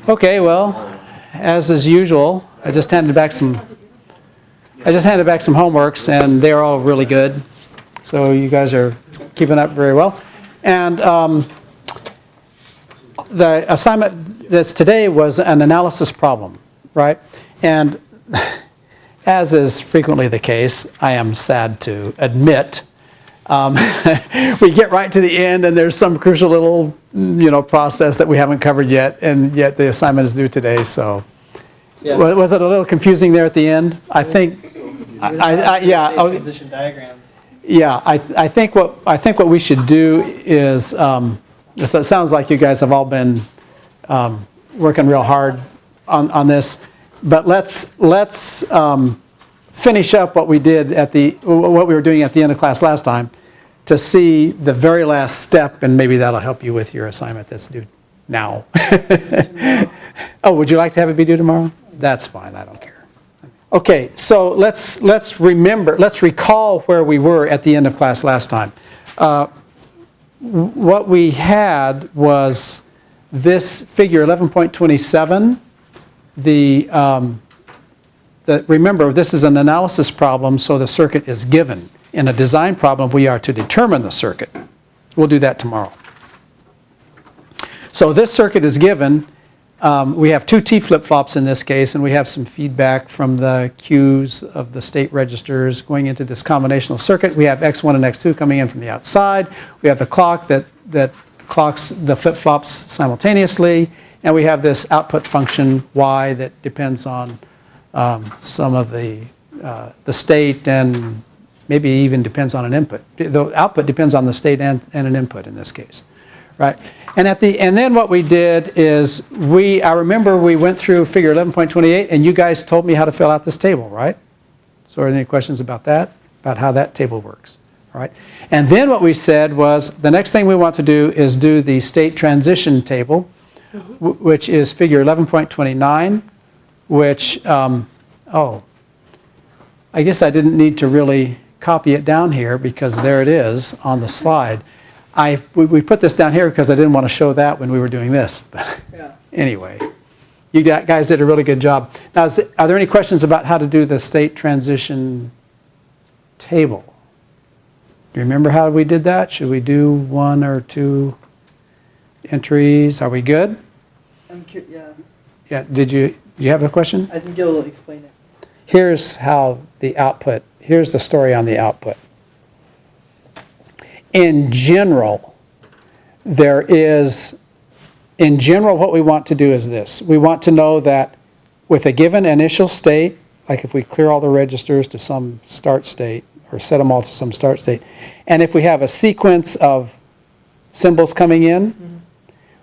Okay, well, as is usual, I just handed back some homeworks, and they're all really good. So you guys are keeping up very well. And the assignment that's today was an analysis problem, right? And as is frequently the case, I am sad to admit, we get right to the end and there's some crucial little, process that we haven't covered yet, and yet the assignment is due today. So, yeah. Was it a little confusing there at the end? I think, transition diagrams. Yeah, I think what we should do is, so it sounds like you guys have all been working real hard on this, but let's finish up what we did what we were doing at the end of class last time, to see the very last step, and maybe that'll help you with your assignment that's due now. Oh, would you like to have it be due tomorrow? That's fine, I don't care. Okay, so let's recall where we were at the end of class last time. What we had was this figure 11.27. Remember, this is an analysis problem, so the circuit is given. In a design problem, we are to determine the circuit. We'll do that tomorrow. So this circuit is given. We have two T flip-flops in this case, and we have some feedback from the Qs of the state registers going into this combinational circuit. We have X1 and X2 coming in from the outside. We have the clock that clocks the flip-flops simultaneously, and we have this output function Y that depends on some of the state, and maybe even depends on an input. The output depends on the state and an input in this case, right? And then what we did is I remember we went through figure 11.28, and you guys told me how to fill out this table, right? So are there any questions about that? About how that table works, all right? And then what we said was the next thing we want to do is do the state transition table, which is figure 11.29, which, I guess I didn't need to really copy it down here because there it is on the slide. We put this down here because I didn't want to show that when we were doing this. Yeah. Anyway, you guys did a really good job. Now, are there any questions about how to do the state transition table? Do you remember how we did that? Should we do one or two entries? Are we good? Yeah. Yeah. Do you have a question? I think you'll explain it. Here's the story on the output. In general, what we want to do is this. We want to know that with a given initial state, like if we clear all the registers to some start state, or set them all to some start state, and if we have a sequence of symbols coming in,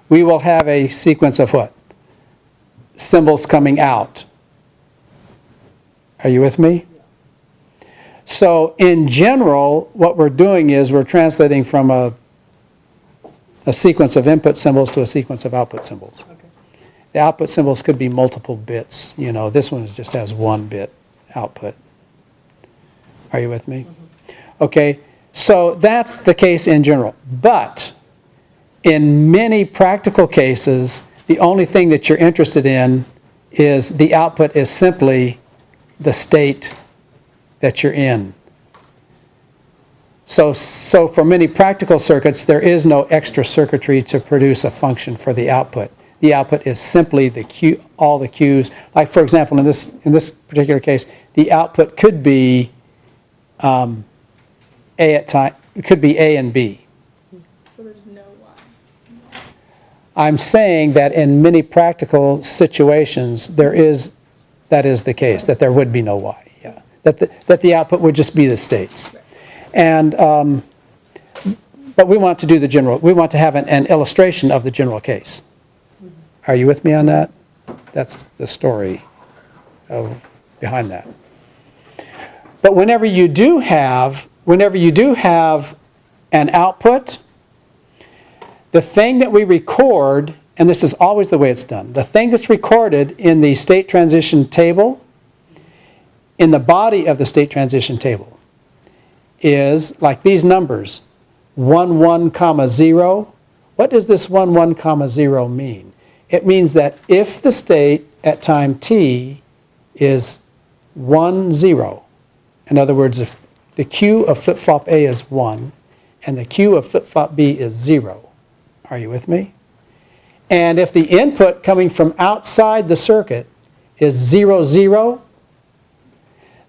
we will have a sequence of what? Symbols coming out. Are you with me? So in general, what we're doing is we're translating from a sequence of input symbols to a sequence of output symbols. Okay. The output symbols could be multiple bits. This one just has one bit output. Are you with me? Mm-hmm. Okay, so that's the case in general. But in many practical cases, the only thing that you're interested in is the output is simply the state that you're in. So for many practical circuits, there is no extra circuitry to produce a function for the output. The output is simply all the Qs. Like for example, in this particular case, the output could be A at time. It could be A and B. So there's no Y. I'm saying that in many practical situations, that is the case, that there would be no Y. Yeah, that the output would just be the states. And but we want to do the general. We want to have an illustration of the general case. Are you with me on that? That's the story behind that. But whenever you do have an output, the thing that we record, and this is always the way it's done, the thing that's recorded in the state transition table, in the body of the state transition table, is like these numbers: 1, 1, 0, What does this 1, 1, comma 0 mean? It means that if the state at time t is 1, 0, in other words, if the Q of flip-flop A is 1 and the Q of flip-flop B is 0, are you with me? And if the input coming from outside the circuit is 0, 0,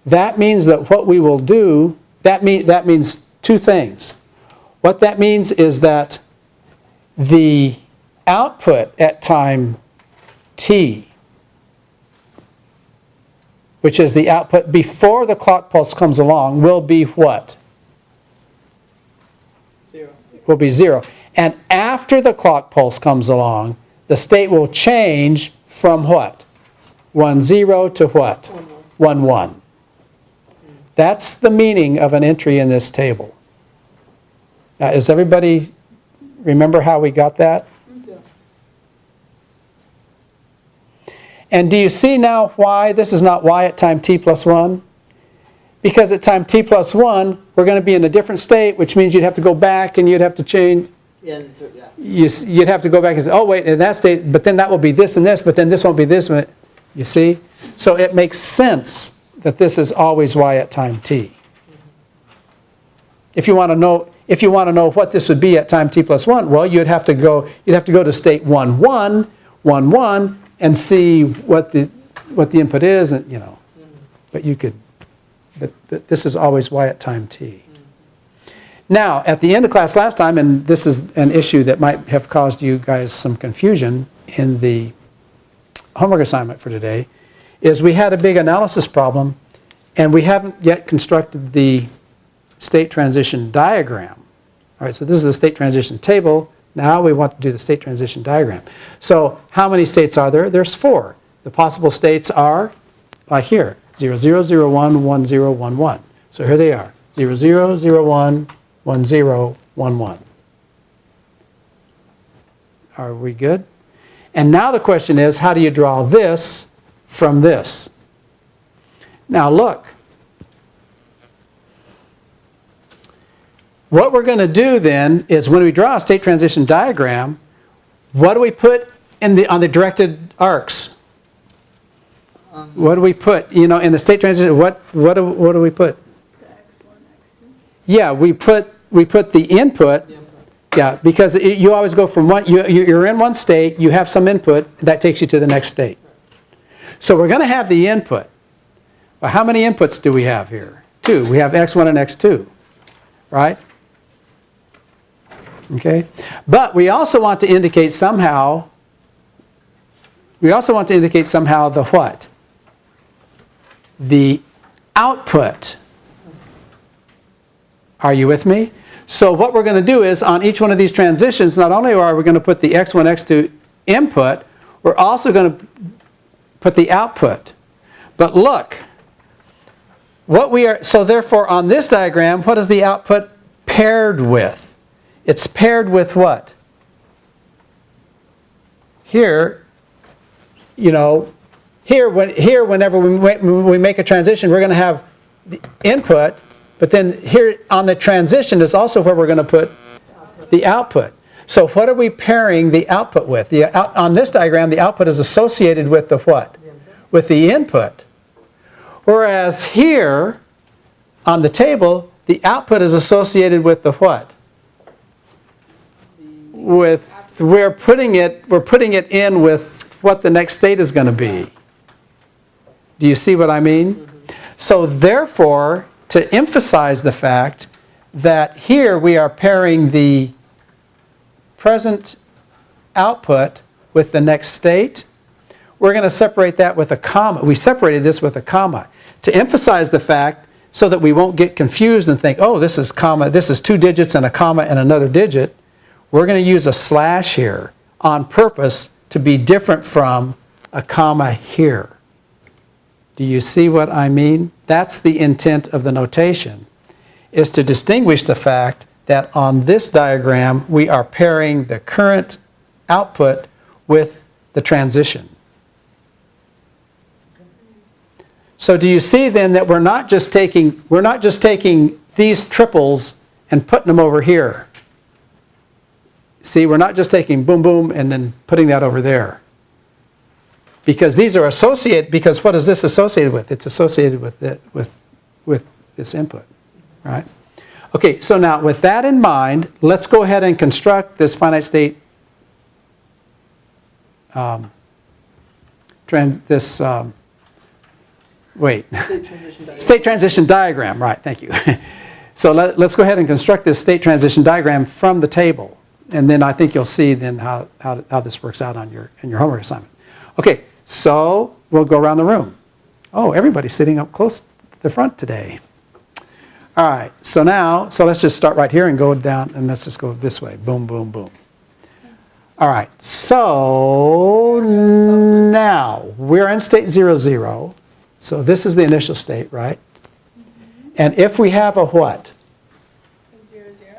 that means that what we will do, that means two things. What that means is that the output at time t, which is the output before the clock pulse comes along, will be what? 0. Will be 0. And after the clock pulse comes along, the state will change from what? 1, 0 to what? 1, 1. That's the meaning of an entry in this table. Now, does everybody remember how we got that? Yeah. And do you see now why this is not y at time t plus 1? Because at time t plus 1, we're going to be in a different state, which means you'd have to go back and you'd have to change. Yeah, insert, yeah. You'd have to go back and say, oh, wait, in that state, but then that will be this and this, but then this won't be this. You see? So it makes sense that this is always y at time t. If you want to know what this would be at time t plus 1, well, you'd have to go to state 1, 1, 1, 1, and see what the input is, and you know. But you could. But this is always y at time t. Now, at the end of class last time, and this is an issue that might have caused you guys some confusion in the homework assignment for today, is we had a big analysis problem, and we haven't yet constructed the state transition diagram. All right, so this is the state transition table. Now we want to do the state transition diagram. So how many states are there? There's 4. The possible states are, like here, 0, 0, 0, 1, 1, 0, 1, 1. So here they are, 0, 0, 0, 1, 1, 0, 1, 1. Are we good? And now the question is, how do you draw this from this? Now look. What we're going to do then is when we draw a state transition diagram, what do we put on the directed arcs? What do we put? You know, in the state transition, what do we put? The x1, x2. Yeah, we put the input. Yeah, because you always go from one. You're in one state. You have some input that takes you to the next state. So we're going to have the input. Well, how many inputs do we have here? 2. We have x1 and x2, right? Okay, but we also want to indicate somehow. We also want to indicate somehow the what? The output. Are you with me? So what we're going to do is on each one of these transitions, not only are we going to put the x1, x2 input, we're also going to put the output. But look, so therefore on this diagram, what is the output paired with? It's paired with what? Here, you know, whenever we make a transition, we're going to have the input, but then here on the transition is also where we're going to put the output. So what are we pairing the output with? On this diagram, the output is associated with the what? With the input. Whereas here on the table, the output is associated with the what? We're putting it in with what the next state is going to be. Do you see what I mean? Mm-hmm. So therefore, to emphasize the fact that here we are pairing the present output with the next state, we're going to separate that with a comma. We separated this with a comma to emphasize the fact so that we won't get confused and think, oh, this is comma, this is 2 digits and a comma and another digit. We're going to use a slash here on purpose to be different from a comma here. Do you see what I mean? That's the intent of the notation, is to distinguish the fact that on this diagram we are pairing the current output with the transition. So do you see then that we're not just taking these triples and putting them over here? See, we're not just taking boom, boom, and then putting that over there. Because these are associated, because what is this associated with? It's associated with this input, right? Okay, so now with that in mind, let's go ahead and construct this finite state, state transition diagram, right, thank you. So let's go ahead and construct this state transition diagram from the table. And then I think you'll see then how this works out in your homework assignment. Okay, so we'll go around the room. Oh, everybody's sitting up close to the front today. All right, so let's just start right here and go down, and let's just go this way. Boom, boom, boom. All right, so now we're in state 0, 0. So this is the initial state, right? And if we have a what?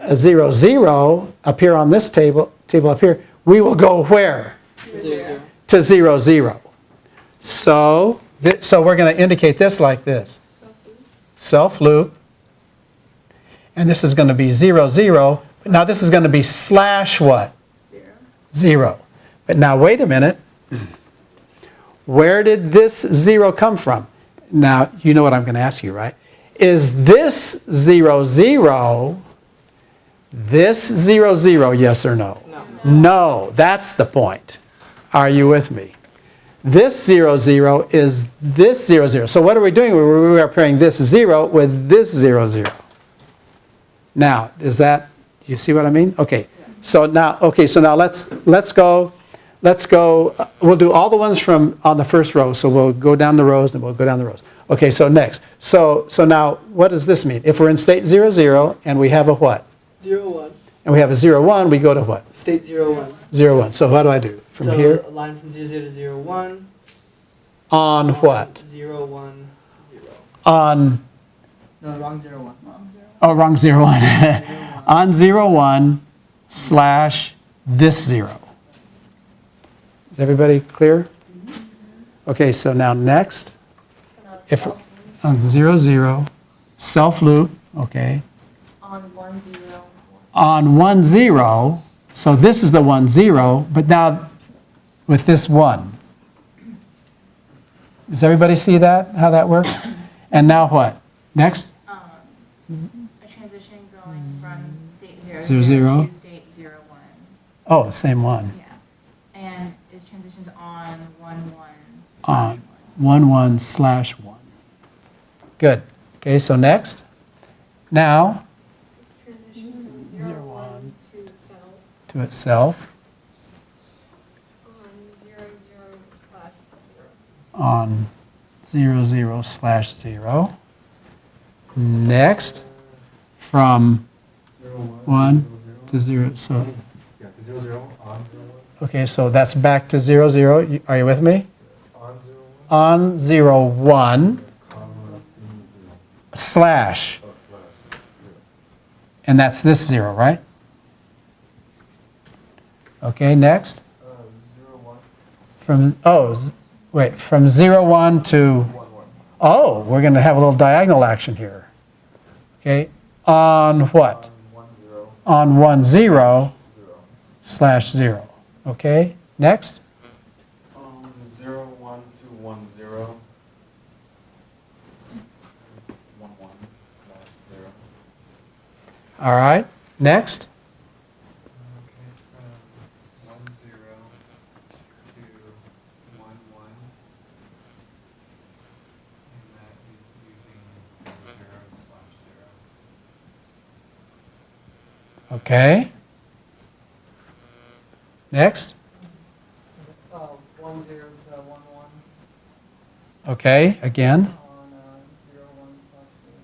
A 0, 0 up here on this table up here, we will go where? 0, 0. To 0, 0. So we're going to indicate this like this. Self loop. And this is going to be 0, 0. Now this is going to be slash what? 0. But now wait a minute. Where did this 0 come from? Now, you know what I'm going to ask you, right? Is this 0, 0, this 0, 0, yes or no? No. No, that's the point. Are you with me? This 0, 0 is this 0, 0. So what are we doing? We are pairing this 0 with this 0, 0. Now, do you see what I mean? Okay. So now let's go. We'll do all the ones from on the first row. So we'll go down the rows and we'll go down the rows. Okay, so next. So now what does this mean? If we're in state 0, 0 and we have a what? 0, 1. And we have a 0, 1, we go to what? State 0, 1. 0, 1. So what do I do? From so here? a line from 0, 0 to 0, 1. On what? 0, 1, 0. On, No, wrong 0, 1. oh, wrong 0, 1. On 0, 1 slash this 0. Is everybody clear? Okay, so now next. If on 0, 0, self loop, okay. On 1, 0. On 1, 0, so this is the 1, 0, but now with this 1. Does everybody see that, how that works? And now what? Next? A transition going from state 0, 0, 0, 0. to state 0, 1. Oh, the same one. Yeah. And it transitions on 1, 1. On 1, 1 slash 1. Good. Okay, so next. Now, It's transition from 0, 1 to itself to itself on 0, 0 slash 0. on 0, 0 slash 0. Next, from 1 to 0. So, Yeah, to 0, 0, on 0, 1. okay, so that's back to 0, 0. Are you with me? On 0, 1. On 0, 1 Comma, 0. slash. Oh, slash 0. And that's this 0, right? Okay, next. 0, 1. From 0, 1 to, 1, 1. oh, we're going to have a little diagonal action here. Okay, on what? On 1, 0. On 1, 0 0. slash 0. Okay, next. 0, 1 to 1, 0. 1, 1 slash 0. All right, next. Okay, from 1, 0 to 1, 1. And that is using 0 slash 0. Okay. Next. 1, 0 to 1, 1. Okay, again. On 0, 1 slash 0.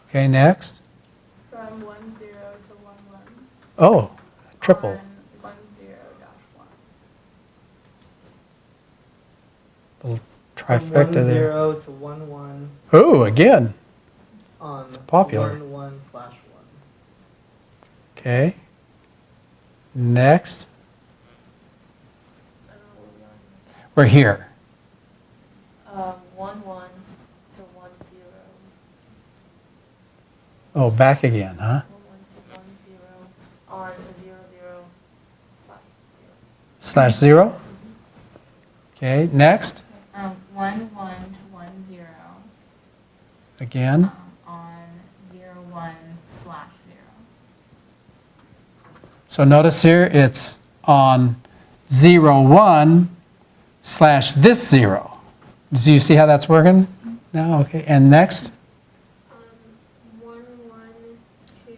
Okay, next. From 1, 0 to 1, 1. Oh, triple. On 1, 0 dash 1. Little From trifecta 1, there. 0 to 1, 1. Oh, again. On It's popular. 1, 1 slash 1. Okay. Next. I don't know where we are. We're here. 1, 1 to 1, 0. Oh, back again, huh? 1, 1 to 1, 0. On /0. Okay, next. 1, 1 to 1, 0. Again. On 0, 1 /0. So notice here it's on 0, 1 / this 0. Do you see how that's working now? Okay, and next? 1, 1 to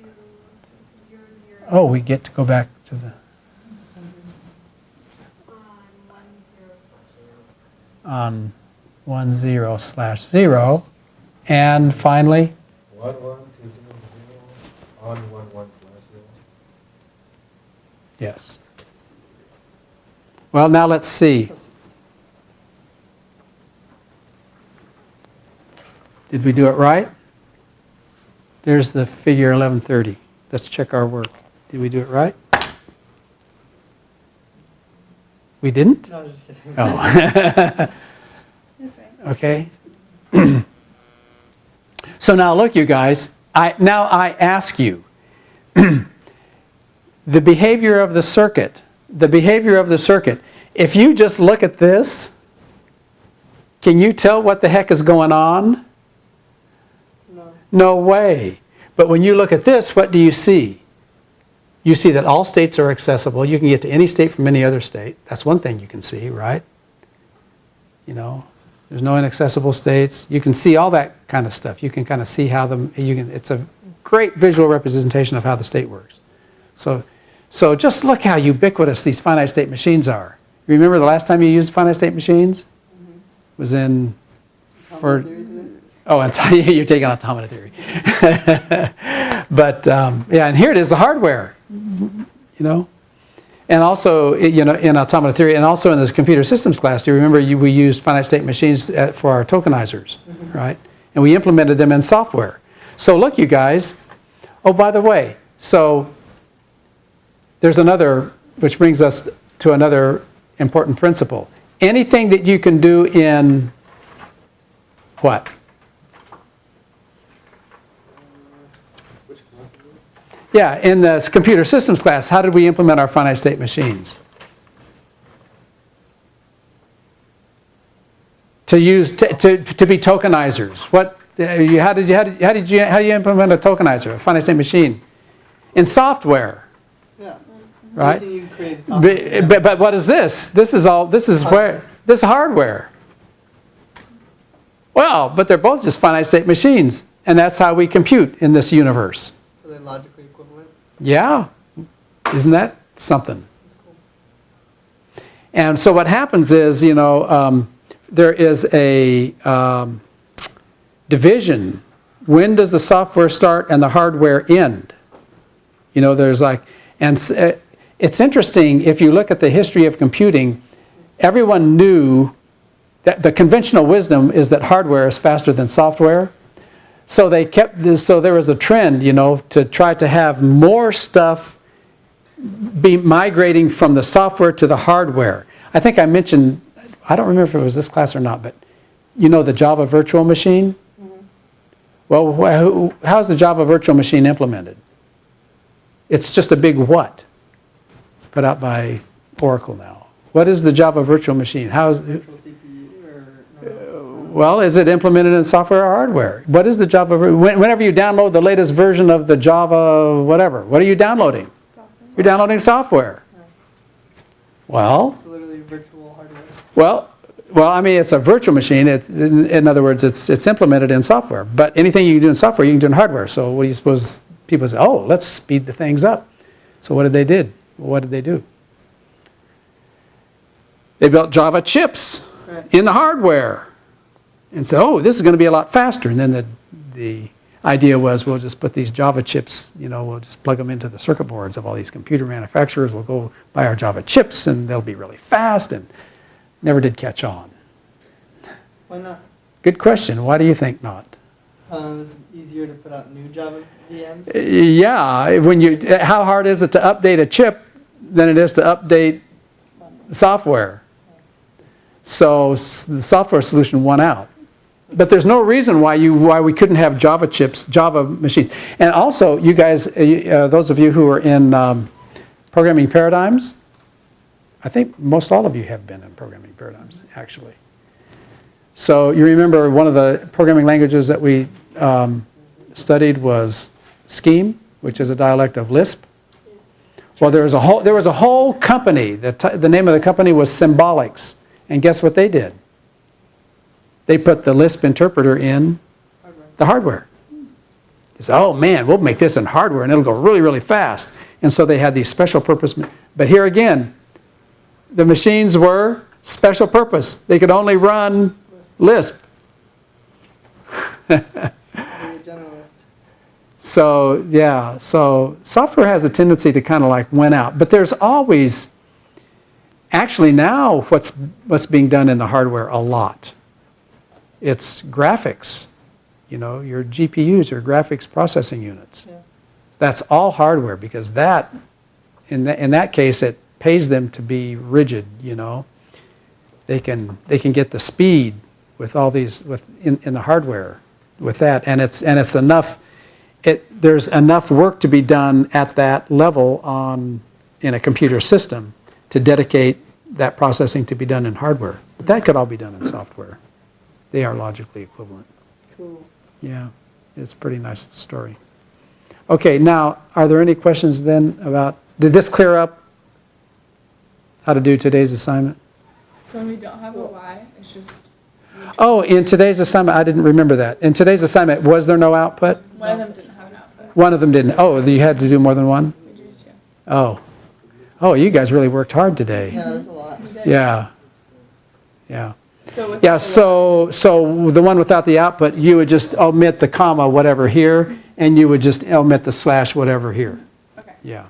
0, 0. Oh, we get to go back to the, 1, 0 /0. on 1, 0 /0. And finally, 1, 1 to 0, 0 on 1, 1 /0. yes. Well, now let's see. Did we do it right? There's the figure 1130. Let's check our work. Did we do it right? We didn't? No, I was just kidding. Oh. That's right. Okay. So now look, you guys, I ask you, the behavior of the circuit, if you just look at this, can you tell what the heck is going on? No. No way. But when you look at this, what do you see? You see that all states are accessible. You can get to any state from any other state. That's one thing you can see, right? You know, there's no inaccessible states. You can see all that kind of stuff. You can kind of see how it's a great visual representation of how the state works. So just look how ubiquitous these finite state machines are. You remember the last time you used finite state machines? Was in, for, oh, and you're taking automata theory. But yeah, and here it is, the hardware, you know. And also, you know, in automata theory, and also in the computer systems class, do you remember we used finite state machines for our tokenizers, right? And we implemented them in software. So look, you guys. Oh, by the way, so there's another, which brings us to another important principle. Anything that you can do in what? Which class is this? Yeah, in the computer systems class, how did we implement our finite state machines? To use to be tokenizers. How do you implement a tokenizer, a finite state machine? In software, Yeah. right? Anything you create in software. But what is this? This is hardware. Well, but they're both just finite state machines, and that's how we compute in this universe. Are they logically equivalent? Yeah, isn't that something? And so what happens is, you know, there is a division. When does the software start and the hardware end? You know, there's like, and it's interesting, if you look at the history of computing, everyone knew that the conventional wisdom is that hardware is faster than software. So they kept this, so there was a trend, you know, to try to have more stuff be migrating from the software to the hardware. I think I mentioned, I don't remember if it was this class or not, but you know the Java virtual machine? Well, how's the Java virtual machine implemented? It's just a big what? It's put out by Oracle now. What is the Java virtual machine? Virtual CPU or no? Well, is it implemented in software or hardware? What is the Java? Whenever you download the latest version of the Java whatever, what are you downloading? Software. You're downloading software. Well, It's literally virtual hardware. well, I mean, it's a virtual machine. In other words, it's implemented in software. But anything you can do in software, you can do in hardware. So what do you suppose people say? Oh, let's speed the things up. So what did they do? What did they do? They built Java chips in the hardware and said, oh, this is going to be a lot faster. And then the idea was, we'll just put these Java chips, you know, we'll just plug them into the circuit boards of all these computer manufacturers. We'll go buy our Java chips and they'll be really fast, and never did catch on. Why not? Good question. Why do you think not? It's easier to put out new Java VMs. Yeah, how hard is it to update a chip than it is to update software? So the software solution won out. But there's no reason why we couldn't have Java chips, Java machines. And also, you guys, those of you who are in programming paradigms, I think most all of you have been in programming paradigms, actually. So you remember one of the programming languages that we studied was Scheme, which is a dialect of Lisp. Well, there was a whole company. The name of the company was Symbolics, and guess what they did? They put the Lisp interpreter in the hardware. They said, oh man, we'll make this in hardware and it'll go really, really fast. And so they had these special purpose. But here again, the machines were special purpose. They could only run Lisp. Be a generalist. So yeah, so software has a tendency to kind of like win out. But there's always, actually now what's being done in the hardware a lot. It's graphics. You know, your GPUs, your graphics processing units. Yeah. That's all hardware because that, in that case, it pays them to be rigid. You know, they can get the speed with all these in the hardware with that, and it's enough. There's enough work to be done at that level in a computer system to dedicate that processing to be done in hardware. But that could all be done in software. They are logically equivalent. Cool. Yeah, it's a pretty nice story. Okay, now, are there any questions then about, did this clear up how to do today's assignment? So when we don't have a Y, it's just, Oh, in today's assignment, I didn't remember that. In today's assignment, was there no output? one of them didn't have an output. One of them didn't. Oh, you had to do more than one? We do too. Oh. Oh, you guys really worked hard today. Yeah, that's a lot. We did. Yeah. Yeah. So with Yeah, so the one without the output, you would just omit the comma, whatever here, and you would just omit the slash, whatever here. Okay. Yeah.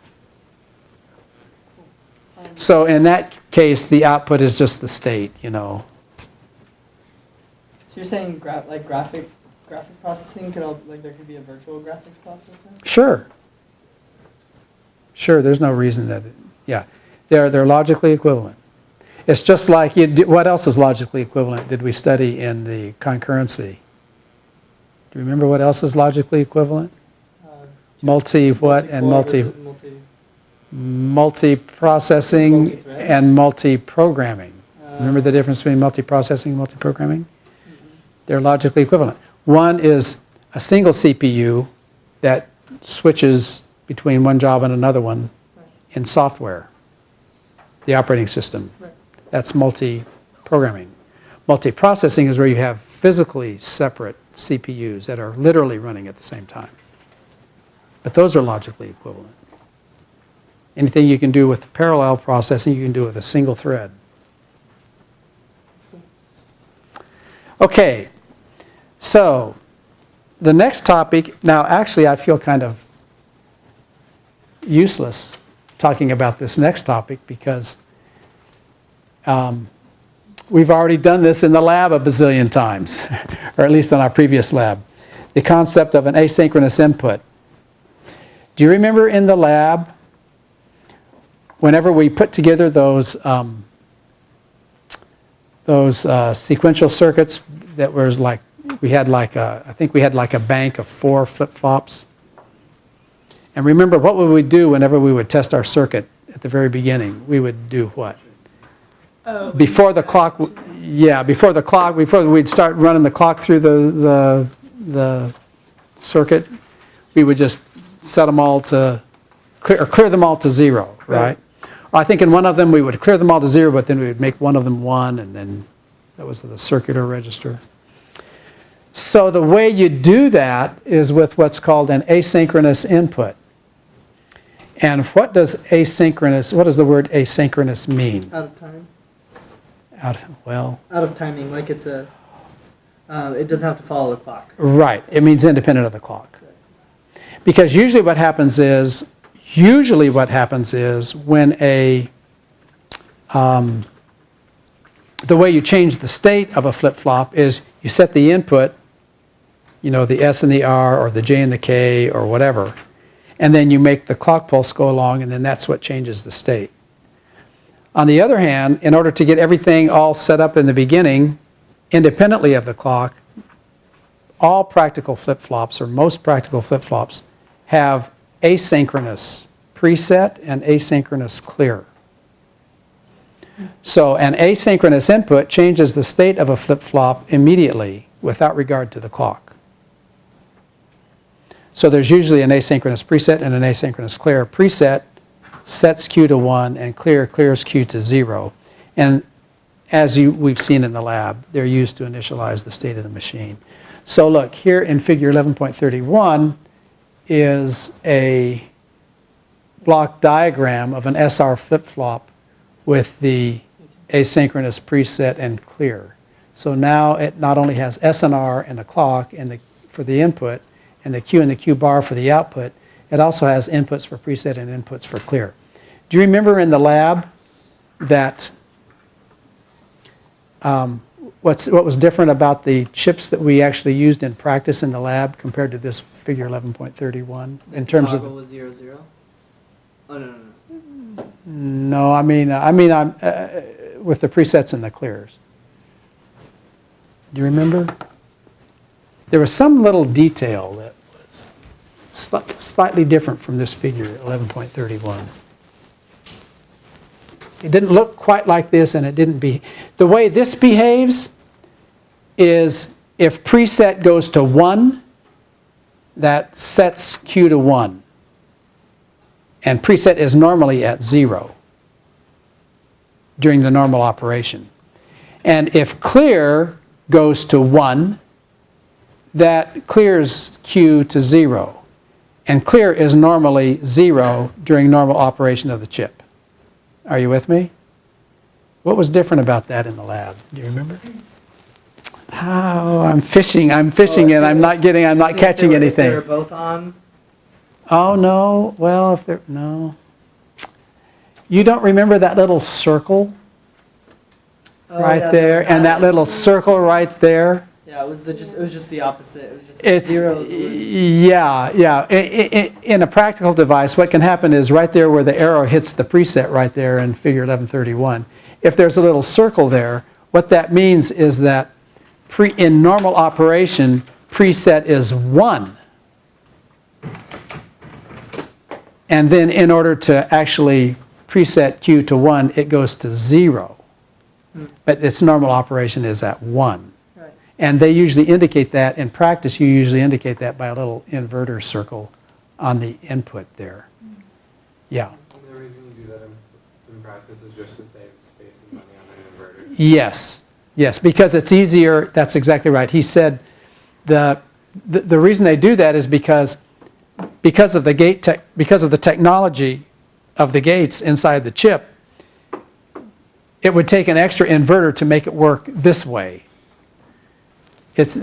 So in that case, the output is just the state, you know. So you're saying graphic processing could there could be a virtual graphics processor? Sure. Sure, there's no reason that, yeah. They're logically equivalent. It's just like, what else is logically equivalent did we study in the concurrency? Do you remember what else is logically equivalent? Multi what and Multi-core multi versus multi-processing Multi-thread. and multi-programming. Remember the difference between multi-processing and multi-programming? They're logically equivalent. One is a single CPU that switches between one job and another one in software, the operating system. Right. That's multi-programming. Multi-processing is where you have physically separate CPUs that are literally running at the same time. But those are logically equivalent. Anything you can do with parallel processing, you can do with a single thread. Okay, so the next topic, now actually I feel kind of useless talking about this next topic because we've already done this in the lab a bazillion times, or at least in our previous lab. The concept of an asynchronous input. Do you remember in the lab, whenever we put together those sequential circuits that was like, I think we had like a bank of 4 flip-flops. And remember, what would we do whenever we would test our circuit at the very beginning? We would do what? Oh, Before the clock, before we'd start running the clock through the circuit, we would just set them all to, clear them all to 0, right? I think in one of them we would clear them all to 0, but then we would make one of them 1, and then that was the circular register. So the way you do that is with what's called an asynchronous input. And what does the word asynchronous mean? Out of time. Out Out of timing, like it doesn't have to follow the clock. right, it means independent of the clock. Because usually what happens is when the way you change the state of a flip-flop is you set the input, you know, the S and the R or the J and the K or whatever, and then you make the clock pulse go along, and then that's what changes the state. On the other hand, in order to get everything all set up in the beginning, independently of the clock, all practical flip-flops, or most practical flip-flops, have asynchronous preset and asynchronous clear. So an asynchronous input changes the state of a flip-flop immediately without regard to the clock. So there's usually an asynchronous preset and an asynchronous clear. Preset sets Q to 1 and clear clears Q to 0. And as we've seen in the lab, they're used to initialize the state of the machine. So look, here in figure 11.31 is a block diagram of an SR flip-flop with the asynchronous preset and clear. So now it not only has SNR and the clock and for the input, and the Q and the Q bar for the output, it also has inputs for preset and inputs for clear. Do you remember in the lab that what was different about the chips that we actually used in practice in the lab compared to this figure 11.31 in terms of? Toggle was 0, 0? Oh, no. No, I mean, with the presets and the clears. Do you remember? There was some little detail that was slightly different from this figure, 11.31. It didn't look quite like this, and it didn't be. The way this behaves is if preset goes to 1, that sets Q to 1. And preset is normally at 0 during the normal operation. And if clear goes to 1, that clears Q to 0. And clear is normally 0 during normal operation of the chip. Are you with me? What was different about that in the lab? Do you remember? Oh, I'm fishing and I'm not catching anything. If they were both on? Oh, no. Well, if they're, no. You don't remember that little circle right there and that little circle right there? Yeah, it was just the opposite. It was just It's, zeros. yeah. In a practical device, what can happen is right there where the arrow hits the preset right there in figure 1131, if there's a little circle there, what that means is that in normal operation, preset is 1. And then in order to actually preset Q to 1, it goes to 0. But its normal operation is at 1. Right. And they usually indicate that. In practice, you usually indicate that by a little inverter circle on the input there. Yeah. And the reason you do that in practice is just to save space and money on an inverter. Yes, because it's easier. That's exactly right. He said the reason they do that is because of the technology of the gates inside the chip. It would take an extra inverter to make it work this way. Because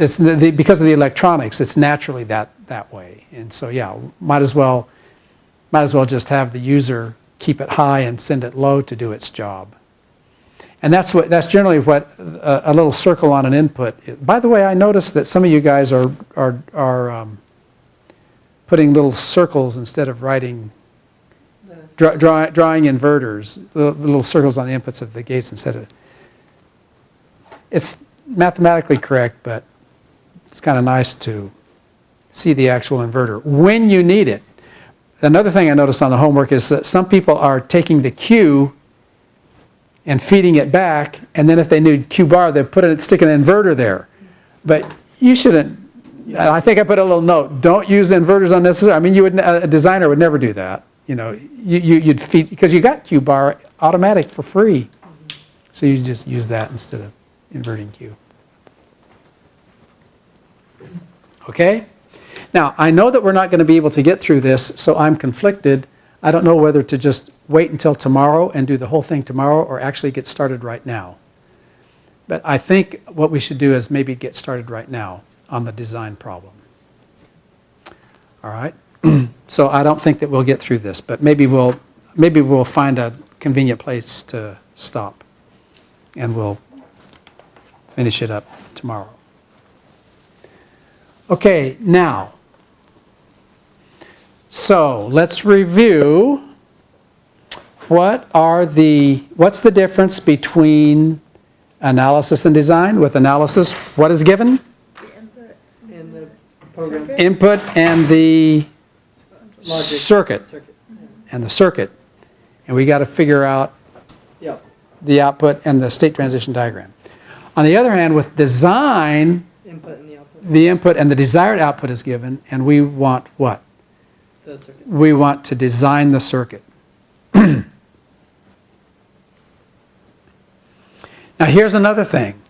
of the electronics, it's naturally that way. And so yeah, might as well just have the user keep it high and send it low to do its job. And that's generally what a little circle on an input is. By the way, I noticed that some of you guys are putting little circles instead of writing, drawing inverters, little circles on the inputs of the gates instead of. It's mathematically correct, but it's kind of nice to see the actual inverter when you need it. Another thing I noticed on the homework is that some people are taking the Q and feeding it back, and then if they need Q bar, they stick an inverter there. But you shouldn't. I think I put a little note: don't use inverters unnecessarily. I mean, a designer would never do that. You know, you'd feed, because you got Q bar automatic for free, so you just use that instead of inverting Q. Okay. Now I know that we're not going to be able to get through this, so I'm conflicted. I don't know whether to just wait until tomorrow and do the whole thing tomorrow, or actually get started right now. But I think what we should do is maybe get started right now on the design problem. All right. So I don't think that we'll get through this, but maybe we'll find a convenient place to stop, and we'll finish it up tomorrow. Okay, now, so let's review what's the difference between analysis and design? With analysis, what is given? The input. And the program. Input and the Logic. circuit. Yeah. And the circuit. And we got to figure out Yep. the output, and the state transition diagram. On the other hand, with design, Input and the output, the input and the desired output is given, and we want what? the circuit. We want to design the circuit. Now here's another thing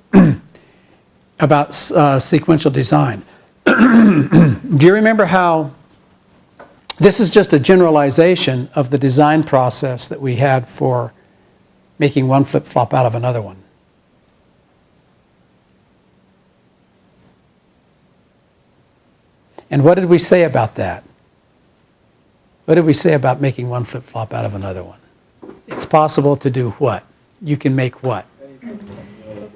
about sequential design. Do you remember how this is just a generalization of the design process that we had for making one flip-flop out of another one? And what did we say about that? What did we say about making one flip-flop out of another one? It's possible to do what? You can make what?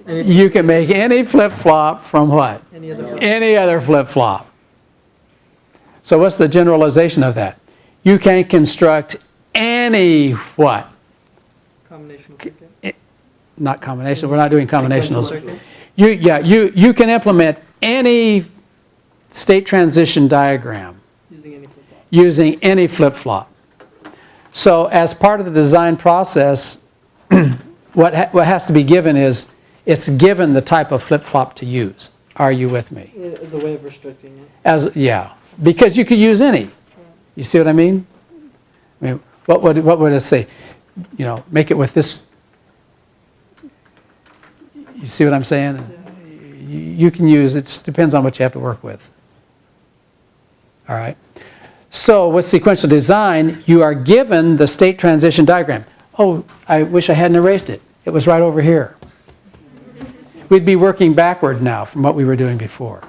You can make any flip-flop from what? Any other flip-flop. So what's the generalization of that? You can construct any what? Combinational circuit. Not combination. We're not doing combinational. Sequential circuit. You can implement any state transition diagram Using any flip-flop. using any flip-flop. So as part of the design process, what has to be given is it's given the type of flip-flop to use. Are you with me? As a way of restricting it. Yeah, because you could use any. You see what I mean? I mean, what would it say? You know, make it with this. You see what I'm saying? Yeah. You can use, it just depends on what you have to work with. All right. So with sequential design, you are given the state transition diagram. Oh, I wish I hadn't erased it. It was right over here. We'd be working backward now from what we were doing before.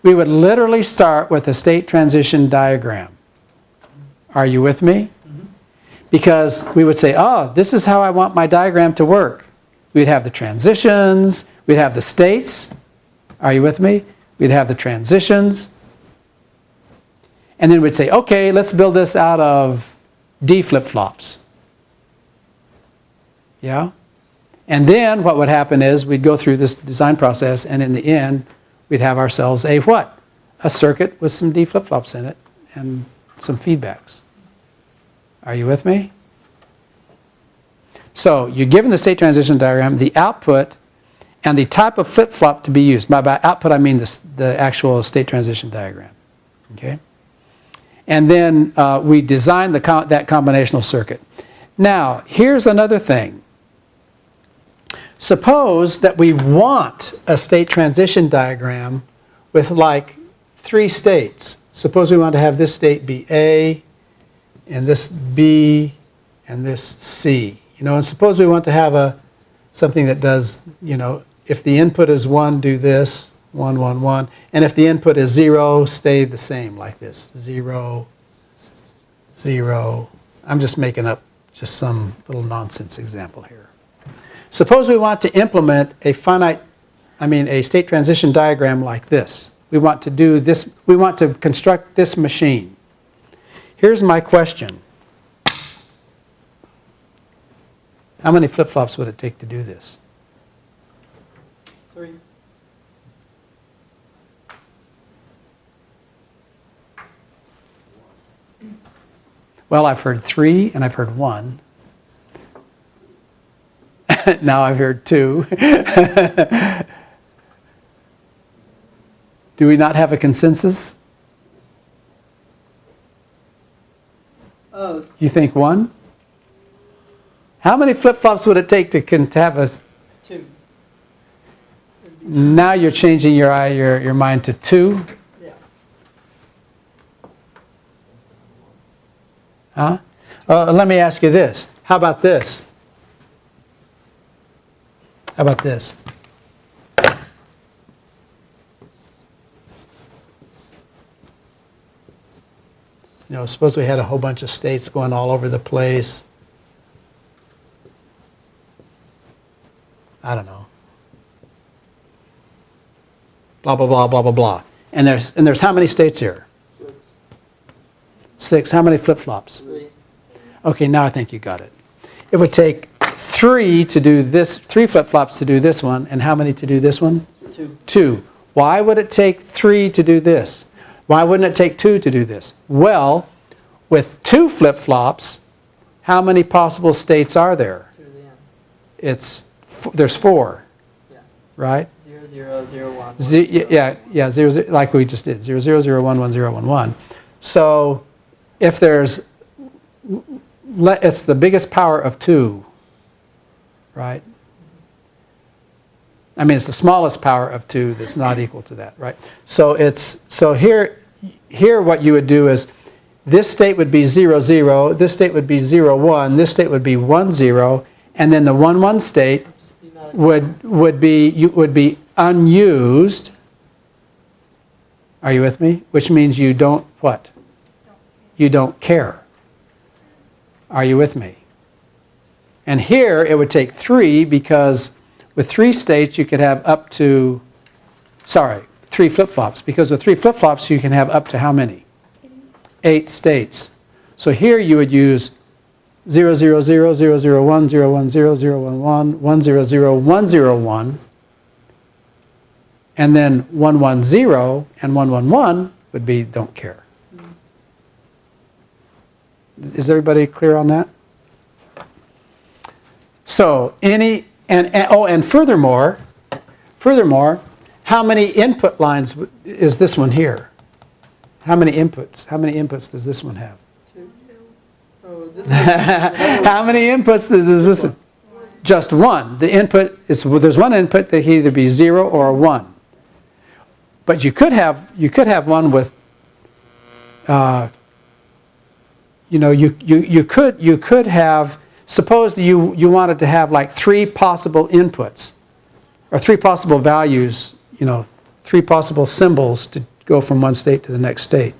We would literally start with a state transition diagram. Are you with me? Because we would say, oh, this is how I want my diagram to work. We'd have the transitions, we'd have the states. Are you with me? We'd have the transitions. And then we'd say, okay, let's build this out of D flip-flops. Yeah? And then what would happen is we'd go through this design process, and in the end, we'd have ourselves a what? A circuit with some D flip-flops in it and some feedbacks. Are you with me? So you're given the state transition diagram, the output, and the type of flip-flop to be used. By output, I mean the actual state transition diagram. Okay? And then we design that combinational circuit. Now, here's another thing. Suppose that we want a state transition diagram with like 3 states. Suppose we want to have this state be A, and this B, and this C. You know, and suppose we want to have something that does, you know, if the input is 1, do this, 1, 1, 1. And if the input is 0, stay the same like this, 0, 0. I'm just making up just some little nonsense example here. Suppose we want to implement a state transition diagram like this. We want to do this, we want to construct this machine. Here's my question. How many flip-flops would it take to do this? 3. Well, I've heard 3 and I've heard 1. Now I've heard 2. Do we not have a consensus? Oh, You think 1? How many flip-flops would it take to have a... 2. Now you're changing your mind to 2? Yeah. Huh? Let me ask you this. How about this? How about this? You know, suppose we had a whole bunch of states going all over the place. I don't know. Blah, blah, blah, blah, blah, blah. And there's how many states here? 6. How many flip-flops? 3. Okay, now I think you got it. It would take 3 to do this, 3 flip-flops to do this one, and how many to do this one? 2. 2. Why would it take 3 to do this? Why wouldn't it take 2 to do this? Well, with 2 flip-flops, how many possible states are there? 2 to the n. there's 4, Yeah. right? 0, 0, 0, 1. Yeah, 0, like we just did, 0, 0, 0, 1, 1, 0, 1, 1. So if there's, it's the biggest power of 2, right? I mean, it's the smallest power of 2 that's not equal to that, right? So here what you would do is, this state would be 0, 0, this state would be 0, 1, this state would be 1, 0, and then the 1, 1 state Just be not a would be unused. Are you with me? Which means you don't what? You don't care. Are you with me? And here it would take 3, because with 3 states you could have up to, 3 flip-flops, because with 3 flip-flops you can have up to how many? 8 states. So here you would use 0, 0, 0, 0, 0, 1, 0, 1, 0, 0, 1, 1, 1, 0, 0, 1, 0, 1, and then 1, 1, 0, and 1, 1, 1 would be don't care. Is everybody clear on that? So and furthermore, how many input lines is this one here? How many inputs? How many inputs does this one have? 2. Oh, this How many inputs does this one? Just 1. The input is, well, there's one input that can either be 0 or a 1. But you could have one with, you could have, suppose you wanted to have like 3 possible inputs, or 3 possible values, 3 possible symbols to go from one state to the next state.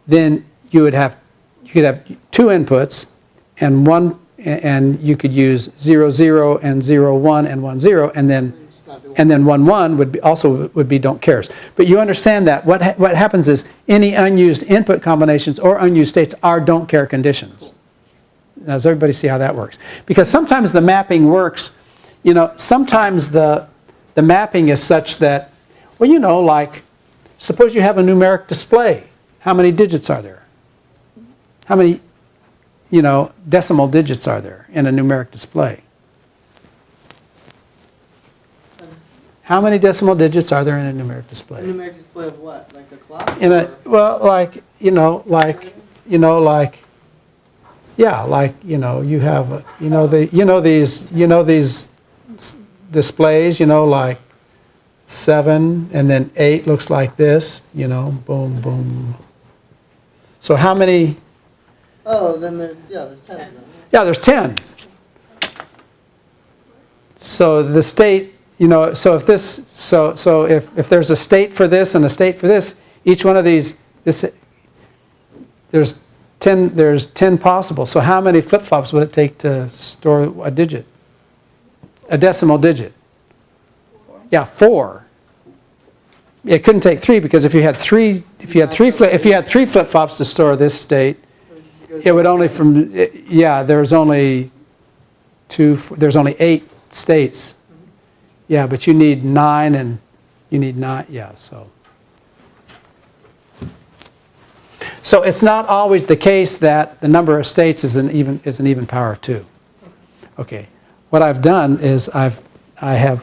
Then you could have 2 inputs, and you could use 0, 0, and 0, 1, and 1, 0, and then 1, 1 would be don't cares. But you understand that what happens is any unused input combinations or unused states are don't care conditions. Now, does everybody see how that works? Because sometimes the mapping works, sometimes the mapping is such that, well, like, suppose you have a numeric display. How many digits are there? How many, decimal digits are there in a numeric display? How many decimal digits are there in a numeric A display? numeric display of what? Like a clock? In a, well, like, you have, these displays, like 7 and then 8 looks like this, boom, boom. So how many? Oh, then there's 10 of them. Yeah, there's 10. So the state, so if this, so if there's a state for this and a state for this, each one of these, there's 10 possible. So how many flip-flops would it take to store a digit? A decimal digit? 4. Yeah, 4. It couldn't take 3, because if you had 3 flip-flops to store this state, it would only there's only 8 states. Yeah, but you need 9 and you need 9, yeah, so. So it's not always the case that the number of states is an even power of 2. Okay, what I've done is I have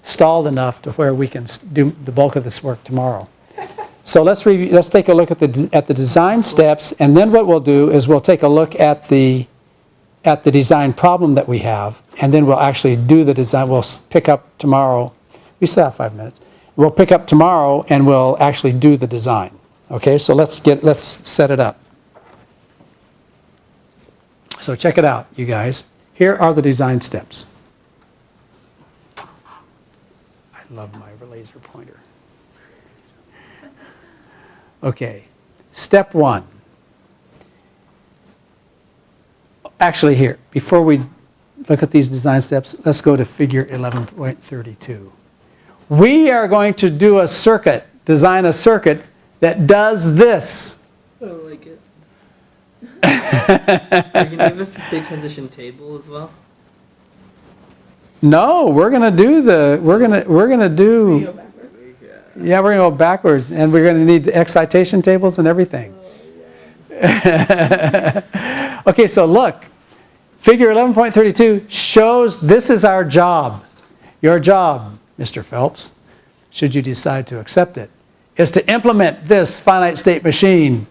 stalled enough to where we can do the bulk of this work tomorrow. So let's take a look at the design steps, and then what we'll do is we'll take a look at the design problem that we have, and then we'll actually do the design. We'll pick up tomorrow. We still have 5 minutes. We'll pick up tomorrow and we'll actually do the design. Okay, so let's set it up. So check it out, you guys. Here are the design steps. I love my laser pointer. Okay, step 1. Actually, here, before we look at these design steps, let's go to figure 11.32. We are going to do design a circuit that does this. I don't like it. Are you going to give us the state transition table as well? No, we're going to do we're going to do, yeah, we're going to go backwards, and we're going to need the excitation tables and everything. Okay, so look, Figure 11.32 shows this is our job. Your job, Mr. Phelps, should you decide to accept it, is to implement this finite state machine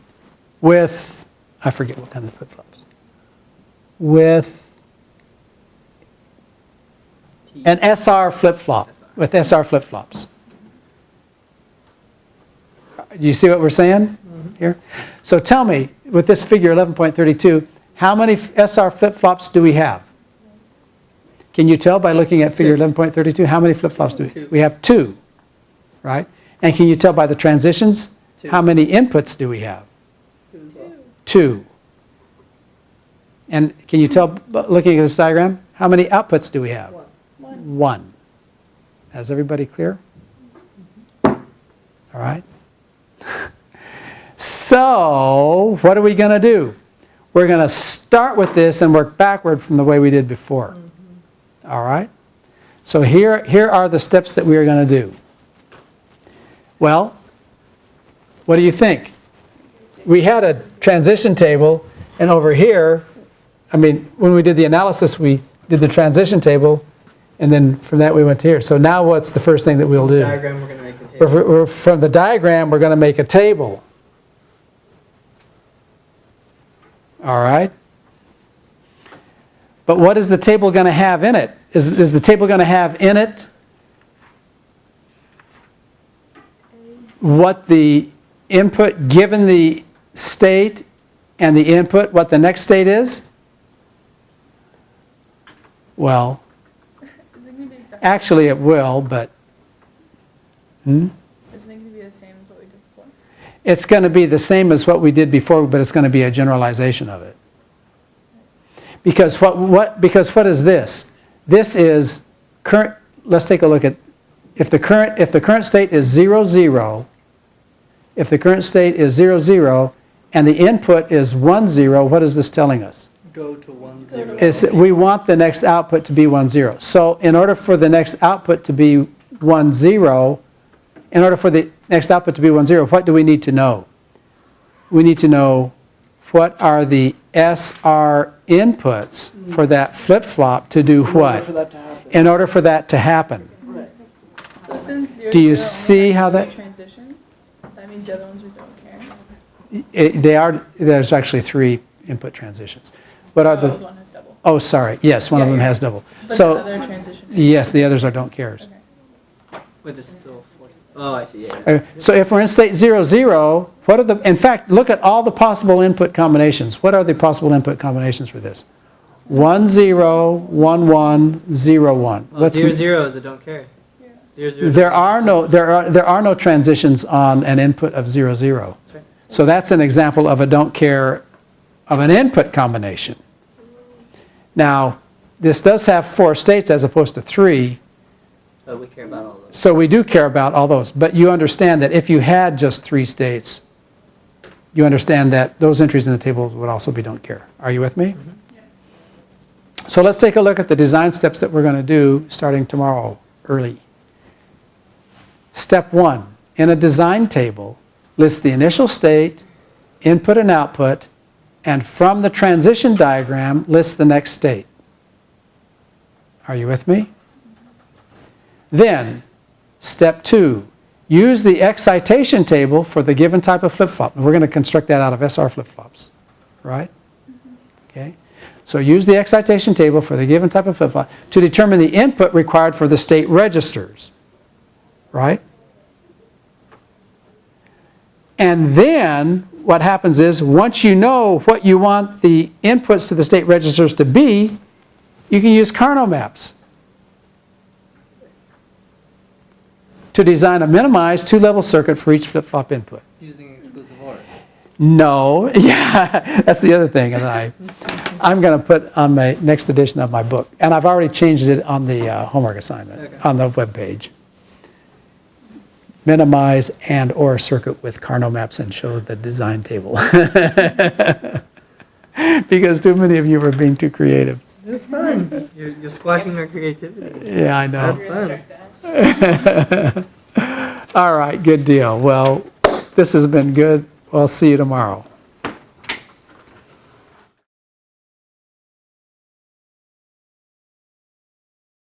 with, I forget what kind of flip-flops, with an SR flip-flop, with SR flip-flops. Do you see what we're saying here? So tell me, with this figure 11.32, how many SR flip-flops do we have? Can you tell by looking at figure 11.32 how many flip-flops do we have? Two. We have 2, right? And can you tell by the transitions 2. how many inputs do we have? 2. And can you tell, looking at this diagram, how many outputs do we have? 1. Is everybody clear? All right. So, what are we going to do? We're going to start with this and work backward from the way we did before. All right? So here are the steps that we are going to do. Well, what do you think? We had a transition table, and over here, I mean, when we did the analysis, we did the transition table, and then from that we went to here. So now what's the first thing that we'll do? Diagram, we're going to make a table. From the diagram, we're going to make a table. All right? But what is the table going to have in it? Is the table going to have in it what the input given the state and the input, what the next state is? Well, actually it will, but Isn't it going to be the same as what we did before? it's going to be the same as what we did before, but it's going to be a generalization of it. Because what is this? This is current. Let's take a look at if the current state is 0, 0. If the current state is 0, 0, and the input is 1, 0, what is this telling us? Go to 1, 0. We want the next output to be 1, 0. So in order for the next output to be 1, 0, what do we need to know? We need to know what are the SR inputs for that flip-flop to do what? For that to happen. In order for that to happen. Right. So since 0, Do you 0 only see has how two that- transitions, that means the other ones we don't care. There's actually 3 input transitions. What are Oh, the, one has double. oh, sorry, yes, one of Yeah, them yeah. has double. But the So, other transition is yes, the others are don't cares. okay. But there's still 40. Oh, I see. Yeah. So if we're in state 0, 0, what are the, in fact, look at all the possible input combinations. What are the possible input combinations for this? 1, 0, 1, 1, 0, 1. Oh, 0, 0 is a don't care. 0, 0. There are no transitions on an input of 0, 0. Okay. So that's an example of a don't care of an input combination. Now, this does have 4 states as opposed to 3, But we care about all those. so we do care about all those. But you understand that if you had just 3 states, you understand that those entries in the table would also be don't care. Are you with me? So let's take a look at the design steps that we're going to do starting tomorrow early. Step 1, in a design table, list the initial state, input and output, and from the transition diagram, list the next state. Are you with me? Then, step 2, use the excitation table for the given type of flip-flop. We're going to construct that out of SR flip-flops, right? Okay. So use the excitation table for the given type of flip-flop to determine the input required for the state registers, right? And then what happens is, once you know what you want the inputs to the state registers to be, you can use Carnot maps to design a minimized 2-level circuit for each flip-flop input. Using exclusive ORs. No, yeah, that's the other thing that I'm going to put on my next edition of my book. And I've already changed it on the homework assignment, Okay. on the web page. Minimize and or circuit with Carnot maps and show the design table. Because too many of you were being too creative. It's fun. You're squashing our creativity. Yeah, I know. Have fun. All right, good deal. Well, this has been good. I'll see you tomorrow.